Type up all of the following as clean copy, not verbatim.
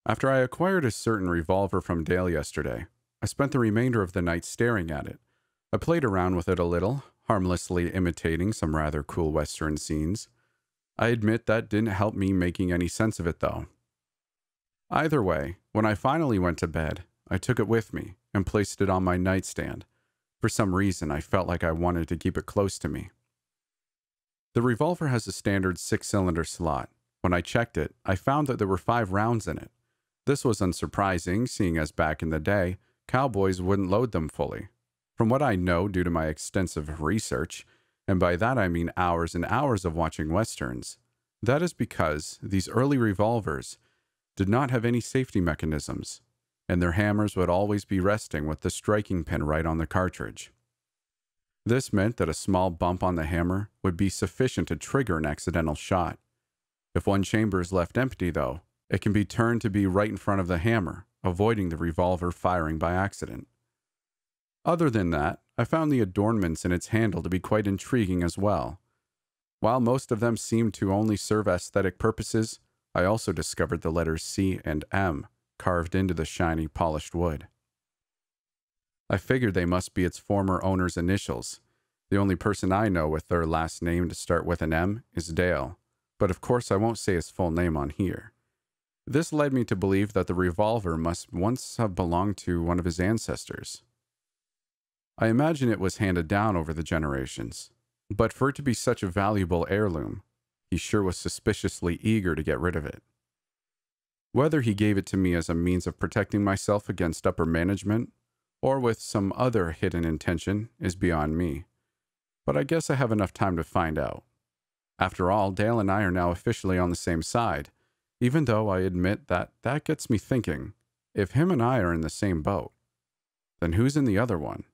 After I acquired a certain revolver from Dale yesterday, I spent the remainder of the night staring at it. I played around with it a little, harmlessly imitating some rather cool Western scenes. I admit that didn't help me making any sense of it, though. Either way, when I finally went to bed, I took it with me and placed it on my nightstand. For some reason, I felt like I wanted to keep it close to me. The revolver has a standard 6-cylinder slot. When I checked it, I found that there were 5 rounds in it. This was unsurprising, seeing as back in the day, cowboys wouldn't load them fully. From what I know due to my extensive research, and by that I mean hours and hours of watching westerns, that is because these early revolvers did not have any safety mechanisms, and their hammers would always be resting with the striking pin right on the cartridge. This meant that a small bump on the hammer would be sufficient to trigger an accidental shot. If one chamber is left empty, though, it can be turned to be right in front of the hammer, avoiding the revolver firing by accident. Other than that, I found the adornments in its handle to be quite intriguing as well. While most of them seemed to only serve aesthetic purposes, I also discovered the letters C and M carved into the shiny, polished wood. I figured they must be its former owner's initials. The only person I know with their last name to start with an M is Dale, but of course I won't say his full name on here. This led me to believe that the revolver must once have belonged to one of his ancestors. I imagine it was handed down over the generations, but for it to be such a valuable heirloom, he sure was suspiciously eager to get rid of it. Whether he gave it to me as a means of protecting myself against upper management, or with some other hidden intention, is beyond me. But I guess I have enough time to find out. After all, Dale and I are now officially on the same side, even though I admit that gets me thinking, if him and I are in the same boat, then who's in the other one?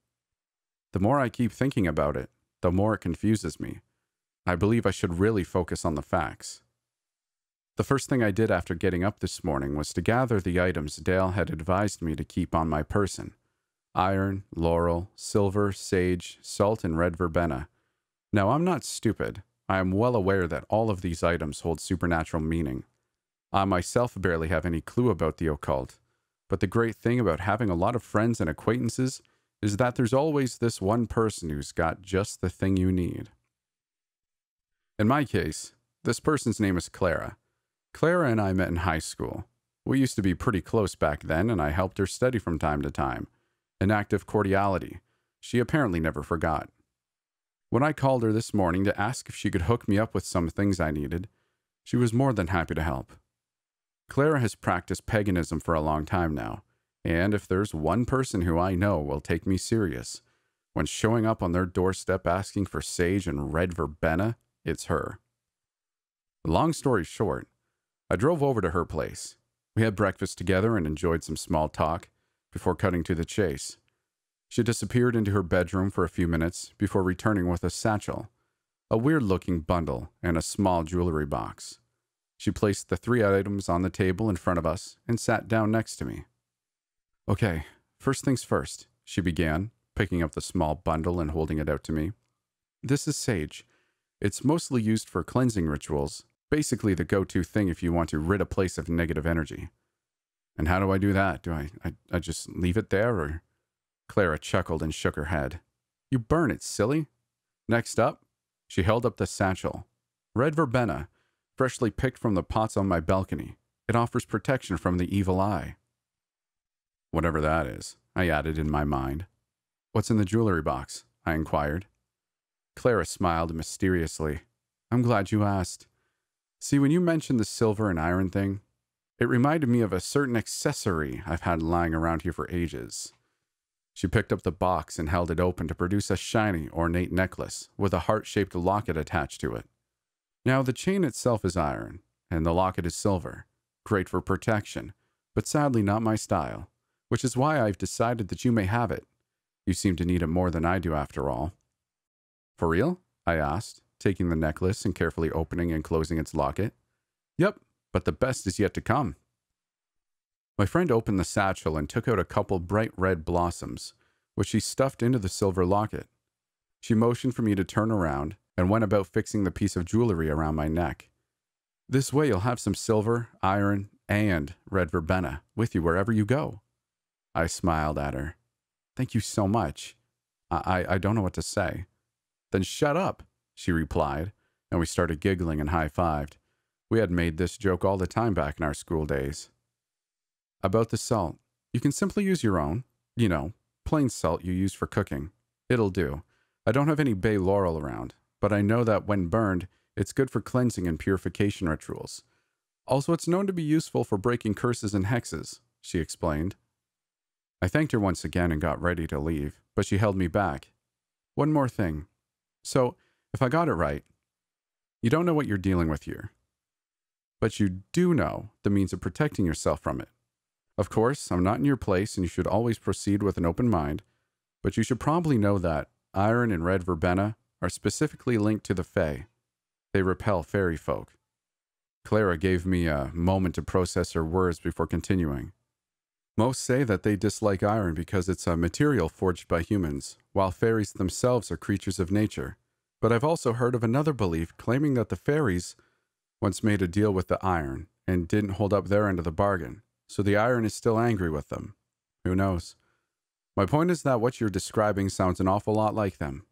The more I keep thinking about it, the more it confuses me. I believe I should really focus on the facts. The first thing I did after getting up this morning was to gather the items Dale had advised me to keep on my person. Iron, laurel, silver, sage, salt, and red verbena. Now, I'm not stupid. I am well aware that all of these items hold supernatural meaning. I myself barely have any clue about the occult, but the great thing about having a lot of friends and acquaintances is that there's always this one person who's got just the thing you need. In my case, this person's name is Clara. Clara and I met in high school. We used to be pretty close back then, and I helped her study from time to time. An act of cordiality she apparently never forgot. When I called her this morning to ask if she could hook me up with some things I needed, she was more than happy to help. Clara has practiced paganism for a long time now, and if there's one person who I know will take me serious, when showing up on their doorstep asking for sage and red verbena, it's her. Long story short, I drove over to her place. We had breakfast together and enjoyed some small talk before cutting to the chase. She disappeared into her bedroom for a few minutes before returning with a satchel, a weird-looking bundle, and a small jewelry box. She placed the 3 items on the table in front of us and sat down next to me. "Okay, first things first," she began, picking up the small bundle and holding it out to me. "This is sage. It's mostly used for cleansing rituals, basically the go-to thing if you want to rid a place of negative energy." "And how do I do that? Do I just leave it there, or?" Clara chuckled and shook her head. "You burn it, silly." Next up, she held up the satchel. "Red verbena, freshly picked from the pots on my balcony. It offers protection from the evil eye." "Whatever that is," I added in my mind. "What's in the jewelry box?" I inquired. Clara smiled mysteriously. "I'm glad you asked. See, when you mentioned the silver and iron thing, it reminded me of a certain accessory I've had lying around here for ages." She picked up the box and held it open to produce a shiny, ornate necklace with a heart-shaped locket attached to it. Now, the chain itself is iron, and the locket is silver. Great for protection, but sadly not my style, which is why I've decided that you may have it. You seem to need it more than I do, after all. "For real?" I asked, taking the necklace and carefully opening and closing its locket. "Yep, but the best is yet to come." My friend opened the satchel and took out a couple bright red blossoms, which she stuffed into the silver locket. She motioned for me to turn around and went about fixing the piece of jewelry around my neck. "This way you'll have some silver, iron, And red verbena, with you wherever you go. I smiled at her. Thank you so much. I don't know what to say. Then shut up, she replied, and we started giggling and high-fived. We had made this joke all the time back in our school days. About the salt. You can simply use your own, plain salt you use for cooking. It'll do. I don't have any bay laurel around, but I know that when burned, it's good for cleansing and purification rituals. Also, it's known to be useful for breaking curses and hexes, she explained. I thanked her once again and got ready to leave, but she held me back. One more thing. So, if I got it right, you don't know what you're dealing with here, but you do know the means of protecting yourself from it. Of course, I'm not in your place and you should always proceed with an open mind, but you should probably know that iron and red verbena are specifically linked to the Fae. They repel fairy folk. Clara gave me a moment to process her words before continuing. Most say that they dislike iron because it's a material forged by humans, while fairies themselves are creatures of nature. But I've also heard of another belief claiming that the fairies once made a deal with the iron and didn't hold up their end of the bargain, so the iron is still angry with them. Who knows? My point is that what you're describing sounds an awful lot like them.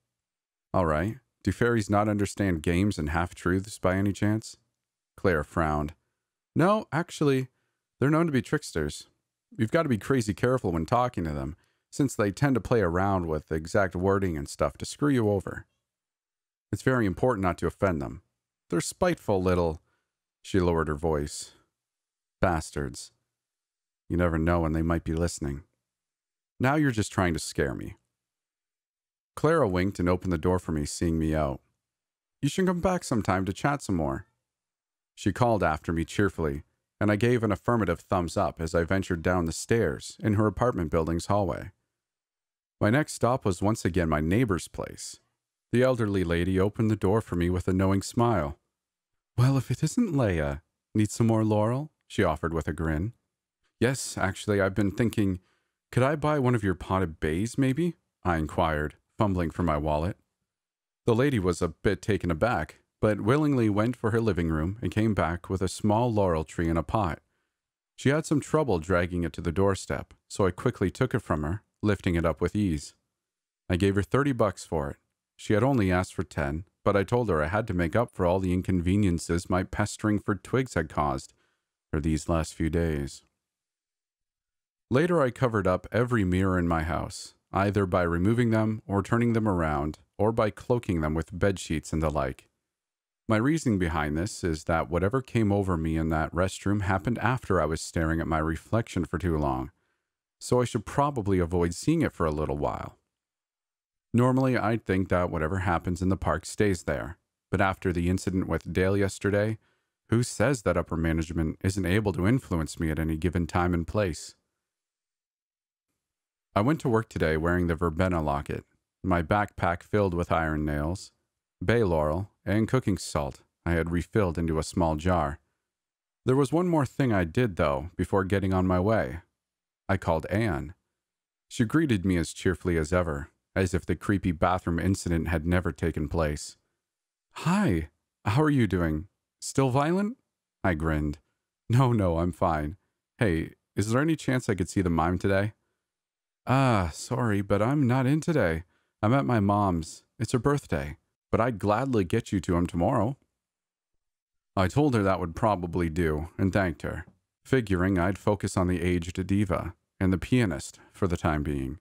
All right, do fairies not understand games and half-truths by any chance? Claire frowned. No, actually, they're known to be tricksters. You've got to be crazy careful when talking to them, since they tend to play around with the exact wording and stuff to screw you over. It's very important not to offend them. They're spiteful little... She lowered her voice. Bastards. You never know when they might be listening. Now you're just trying to scare me. Clara winked and opened the door for me, seeing me out. You should come back sometime to chat some more. She called after me cheerfully, and I gave an affirmative thumbs up as I ventured down the stairs in her apartment building's hallway. My next stop was once again my neighbor's place. The elderly lady opened the door for me with a knowing smile. Well, if it isn't Leia. Need some more laurel? She offered with a grin. Yes, actually, I've been thinking, could I buy one of your potted bays, maybe? I inquired, fumbling for my wallet. The lady was a bit taken aback, but willingly went for her living room and came back with a small laurel tree in a pot. She had some trouble dragging it to the doorstep, so I quickly took it from her, lifting it up with ease. I gave her $30 for it. She had only asked for 10, but I told her I had to make up for all the inconveniences my pestering for twigs had caused for these last few days. Later, I covered up every mirror in my house, either by removing them or turning them around, or by cloaking them with bedsheets and the like. My reasoning behind this is that whatever came over me in that restroom happened after I was staring at my reflection for too long, so I should probably avoid seeing it for a little while. Normally, I'd think that whatever happens in the park stays there, but after the incident with Dale yesterday, who says that upper management isn't able to influence me at any given time and place? I went to work today wearing the verbena locket, my backpack filled with iron nails, bay laurel, and cooking salt I had refilled into a small jar. There was one more thing I did, though, before getting on my way. I called Anne. She greeted me as cheerfully as ever, as if the creepy bathroom incident had never taken place. Hi, how are you doing? Still violent? I grinned. No, I'm fine. Hey, is there any chance I could see the mime today? Sorry, but I'm not in today. I'm at my mom's. It's her birthday, but I'd gladly get you to him tomorrow. I told her that would probably do, and thanked her, figuring I'd focus on the aged diva and the pianist for the time being.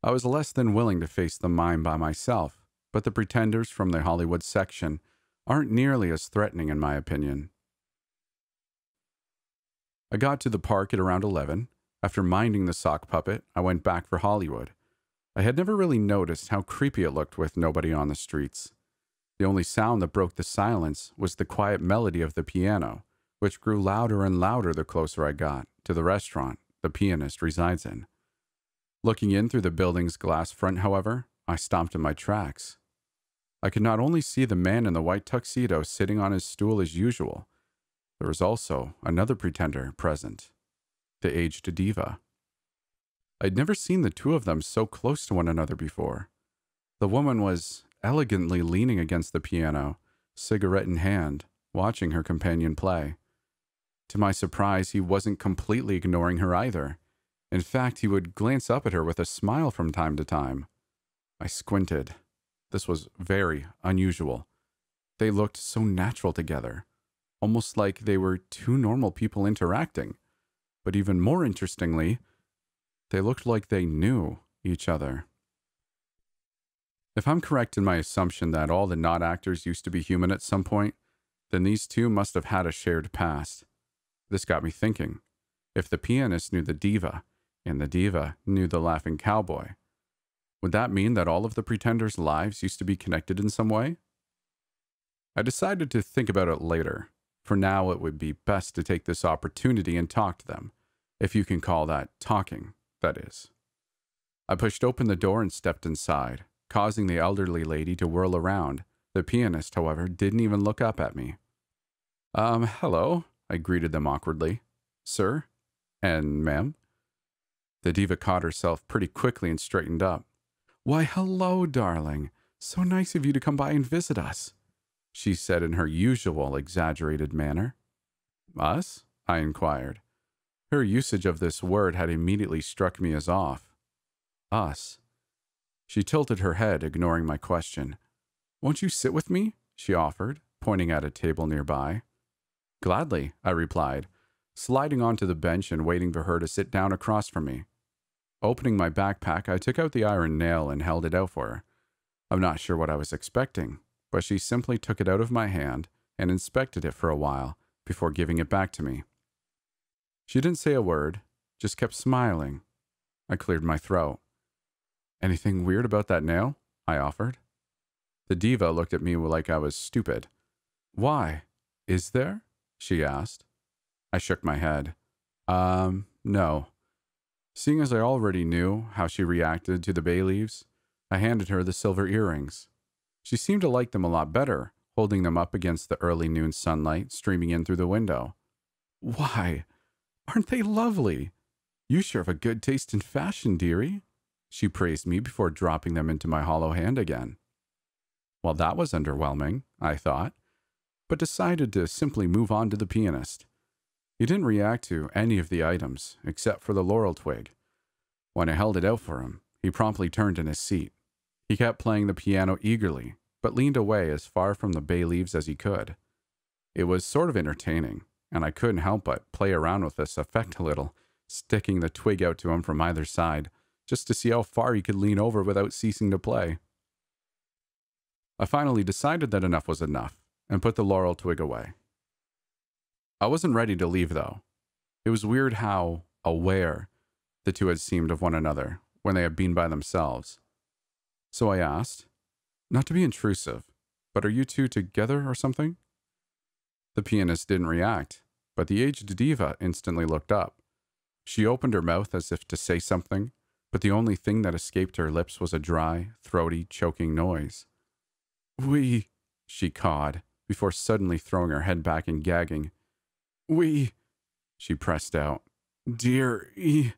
I was less than willing to face the mime by myself, but the pretenders from the Hollywood section aren't nearly as threatening in my opinion. I got to the park at around 11. After minding the sock puppet, I went back for Hollywood. I had never really noticed how creepy it looked with nobody on the streets. The only sound that broke the silence was the quiet melody of the piano, which grew louder and louder the closer I got to the restaurant the pianist resides in. Looking in through the building's glass front, however, I stopped in my tracks. I could not only see the man in the white tuxedo sitting on his stool as usual, there was also another pretender present, the aged diva. I'd never seen the two of them so close to one another before. The woman was elegantly leaning against the piano, cigarette in hand, watching her companion play. To my surprise, he wasn't completely ignoring her either. In fact, he would glance up at her with a smile from time to time. I squinted. This was very unusual. They looked so natural together, almost like they were two normal people interacting. But even more interestingly, they looked like they knew each other. If I'm correct in my assumption that all the not actors used to be human at some point, then these two must have had a shared past. This got me thinking. If the pianist knew the diva, and the diva knew the laughing cowboy, would that mean that all of the pretenders' lives used to be connected in some way? I decided to think about it later. For now, it would be best to take this opportunity and talk to them, if you can call that talking, that is. I pushed open the door and stepped inside, causing the elderly lady to whirl around. The pianist, however, didn't even look up at me. Hello, I greeted them awkwardly. Sir? And ma'am? The diva caught herself pretty quickly and straightened up. Why, hello, darling. So nice of you to come by and visit us, she said in her usual exaggerated manner. Us? I inquired. Her usage of this word had immediately struck me as off. Us. She tilted her head, ignoring my question. Won't you sit with me? She offered, pointing at a table nearby. Gladly, I replied, sliding onto the bench and waiting for her to sit down across from me. Opening my backpack, I took out the iron nail and held it out for her. I'm not sure what I was expecting, but she simply took it out of my hand and inspected it for a while before giving it back to me. She didn't say a word, just kept smiling. I cleared my throat. Anything weird about that nail? I offered. The diva looked at me like I was stupid. Why? Is there? She asked. I shook my head. No. Seeing as I already knew how she reacted to the bay leaves, I handed her the silver earrings. She seemed to like them a lot better, holding them up against the early noon sunlight streaming in through the window. Why, aren't they lovely? You sure have a good taste in fashion, dearie. She praised me before dropping them into my hollow hand again. Well, that was underwhelming, I thought, but decided to simply move on to the pianist. He didn't react to any of the items, except for the laurel twig. When I held it out for him, he promptly turned in his seat. He kept playing the piano eagerly, but leaned away as far from the bay leaves as he could. It was sort of entertaining, and I couldn't help but play around with this effect a little, sticking the twig out to him from either side, just to see how far he could lean over without ceasing to play. I finally decided that enough was enough, and put the laurel twig away. I wasn't ready to leave, though. It was weird how aware the two had seemed of one another when they had been by themselves. So I asked, not to be intrusive, but are you two together or something? The pianist didn't react, but the aged diva instantly looked up. She opened her mouth as if to say something, but the only thing that escaped her lips was a dry, throaty, choking noise. We, she cawed, before suddenly throwing her head back and gagging. We, she pressed out. Dear-y.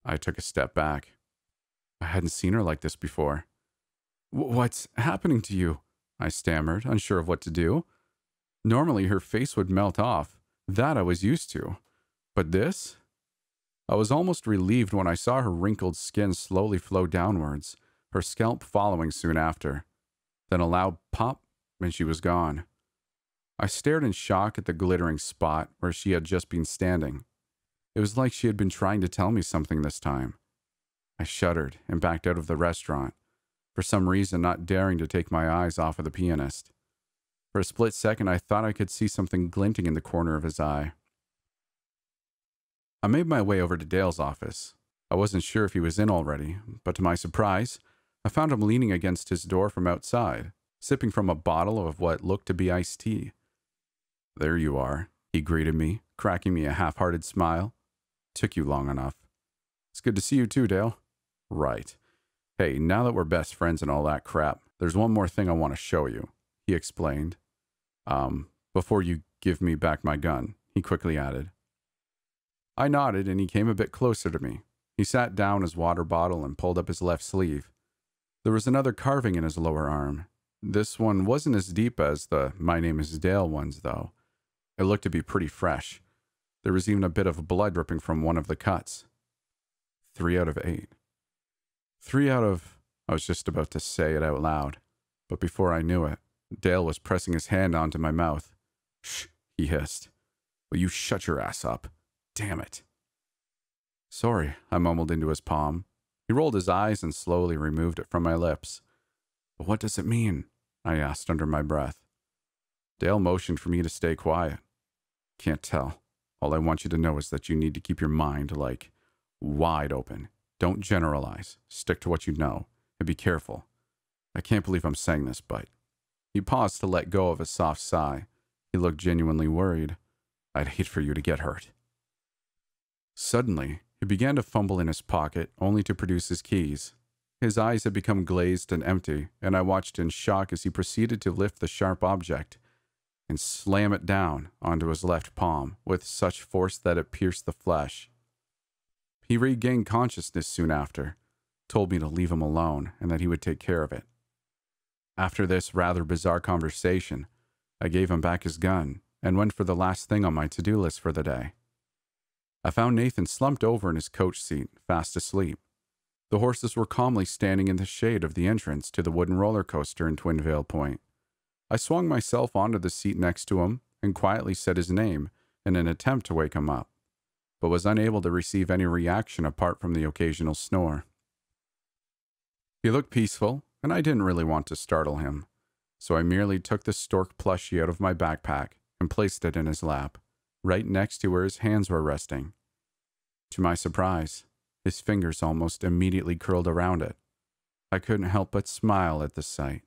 I took a step back. I hadn't seen her like this before. What's happening to you? I stammered, unsure of what to do. Normally her face would melt off. That I was used to. But this? I was almost relieved when I saw her wrinkled skin slowly flow downwards, her scalp following soon after. Then a loud pop, and she was gone. I stared in shock at the glittering spot where she had just been standing. It was like she had been trying to tell me something this time. I shuddered and backed out of the restaurant, for some reason not daring to take my eyes off of the pianist. For a split second, I thought I could see something glinting in the corner of his eye. I made my way over to Dale's office. I wasn't sure if he was in already, but to my surprise, I found him leaning against his door from outside, sipping from a bottle of what looked to be iced tea. There you are, he greeted me, cracking me a half-hearted smile. Took you long enough. It's good to see you too, Dale. Right. Hey, now that we're best friends and all that crap, there's one more thing I want to show you, he explained. Before you give me back my gun, he quickly added. I nodded and he came a bit closer to me. He sat down his water bottle and pulled up his left sleeve. There was another carving in his lower arm. This one wasn't as deep as the "My name is Dale" ones, though. It looked to be pretty fresh. There was even a bit of blood dripping from one of the cuts. 3 out of 8. 3 out of... I was just about to say it out loud, but before I knew it, Dale was pressing his hand onto my mouth. "Shh," he hissed. "Will you shut your ass up? Damn it." "Sorry," I mumbled into his palm. He rolled his eyes and slowly removed it from my lips. "But what does it mean?" I asked under my breath. Dale motioned for me to stay quiet. "Can't tell. All I want you to know is that you need to keep your mind, wide open. Don't generalize. Stick to what you know. And be careful. I can't believe I'm saying this, but..." He paused to let go of a soft sigh. He looked genuinely worried. "I'd hate for you to get hurt." Suddenly, he began to fumble in his pocket, only to produce his keys. His eyes had become glazed and empty, and I watched in shock as he proceeded to lift the sharp object and slam it down onto his left palm with such force that it pierced the flesh. He regained consciousness soon after, told me to leave him alone and that he would take care of it. After this rather bizarre conversation, I gave him back his gun and went for the last thing on my to-do list for the day. I found Nathan slumped over in his coach seat, fast asleep. The horses were calmly standing in the shade of the entrance to the wooden roller coaster in Twin Vale Point. I swung myself onto the seat next to him and quietly said his name in an attempt to wake him up, but was unable to receive any reaction apart from the occasional snore. He looked peaceful, and I didn't really want to startle him, so I merely took the stork plushie out of my backpack and placed it in his lap, right next to where his hands were resting. To my surprise, his fingers almost immediately curled around it. I couldn't help but smile at the sight.